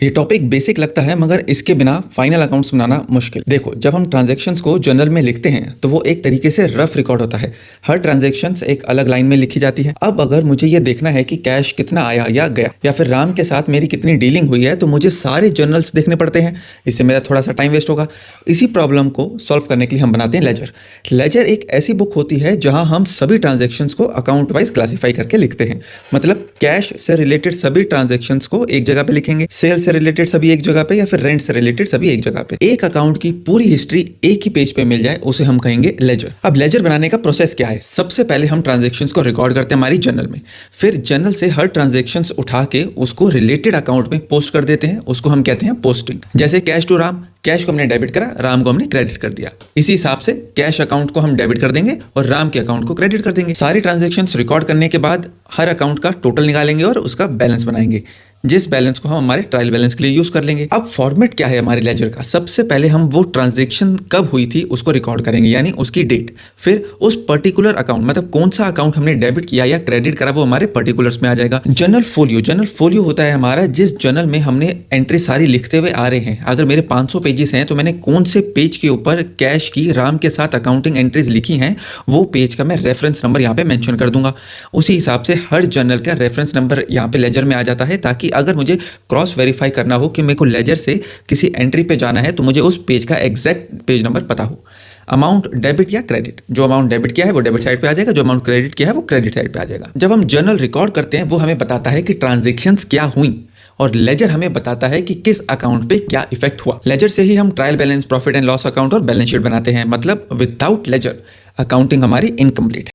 ये topic basic लगता है मगर इसके बिना फाइनल अकाउंट्स बनाना मुश्किल। देखो, जब हम ट्रांजैक्शंस को जर्नल में लिखते हैं तो वो एक तरीके से रफ रिकॉर्ड होता है। हर ट्रांजैक्शंस एक अलग लाइन में लिखी जाती है। अब अगर मुझे ये देखना है कि कैश कितना आया या गया या फिर राम के साथ मेरी कितनी डीलिंग हुई है तो मुझे सारे जर्नल्स देखने पड़ते हैं। इससे मेरा थोड़ा सा टाइम वेस्ट होगा। इसी प्रॉब्लम को सॉल्व करने के लिए हम बनाते हैं लेजर। लेजर एक ऐसी बुक होती है जहां हम सभी ट्रांजैक्शंस को अकाउंट वाइज क्लासीफाई करके लिखते हैं। मतलब कैश से रिलेटेड सभी ट्रांजैक्शंस को एक जगह पे लिखेंगे, सेल से रिलेटेड सभी एक जगह पे या फिर रेंट से रिलेटेड सभी एक जगह पे। एक अकाउंट की पूरी हिस्ट्री एक ही पेज पे मिल जाए उसे हम कहेंगे लेजर। अब लेजर बनाने का प्रोसेस क्या है? सबसे पहले हम ट्रांजैक्शंस को रिकॉर्ड करते हैं हमारी जर्नल में। फिर जर्नल से हर ट्रांजैक्शंस उठा के उसको रिलेटेड अकाउंट में पोस्ट कर देते हैं। उसको हम कहते हैं पोस्टिंग। जैसे कैश टू राम, कैश को हमने डेबिट करा, राम को हमने क्रेडिट कर दिया। इसी हिसाब से कैश अकाउंट को हम डेबिट कर देंगे और राम के अकाउंट को क्रेडिट कर देंगे। सारी ट्रांजैक्शंस रिकॉर्ड करने के बाद हर अकाउंट का टोटल निकालेंगे और उसका बैलेंस बनाएंगे, जिस बैलेंस को हम हमारे ट्रायल बैलेंस के लिए यूज कर लेंगे। अब फॉर्मेट क्या है हमारे लेजर का? सबसे पहले हम वो ट्रांजैक्शन कब हुई थी उसको रिकॉर्ड करेंगे, यानी उसकी डेट। फिर उस पर्टिकुलर अकाउंट, मतलब कौन सा अकाउंट हमने डेबिट किया या क्रेडिट करा, वो हमारे पर्टिकुलर्स में आ जाएगा। जर्नल फोलियो, जर्नल फोलियो होता है हमारा जिस जर्नल में हमने एंट्री सारी लिखते हुए आ रहे हैं। अगर मेरे 500 पेजेस हैं तो मैंने कौन से पेज के ऊपर कैश की राम के साथ अकाउंटिंग एंट्रीज लिखी हैं, वो पेज का मैं रेफरेंस नंबर यहाँ पे मेंशन कर दूंगा। उसी हिसाब से हर जर्नल का रेफरेंस नंबर यहाँ पे लेजर में आ जाता है, ताकि अगर मुझे क्रॉस वेरीफाई करना हो कि मेरे को लेजर से किसी एंट्री पे जाना है तो मुझे उस पेज का एग्जैक्ट पेज नंबर पता हो। अमाउंट डेबिट या क्रेडिट, जो अमाउंट डेबिट किया है वो डेबिट साइड पे आ जाएगा, जो अमाउंट क्रेडिट किया है वो क्रेडिट साइड पे आ जाएगा। जब हम जर्नल रिकॉर्ड करते हैं वो हमें बताता है कि ट्रांजैक्शंस क्या हुई, और लेजर हमें बताता है कि किस अकाउंट पे क्या इफेक्ट हुआ। लेजर से ही हम trial balance, profit and loss account और बैलेंस शीट बनाते हैं। मतलब विदाउट लेजर अकाउंटिंग हमारी इनकम्प्लीट है।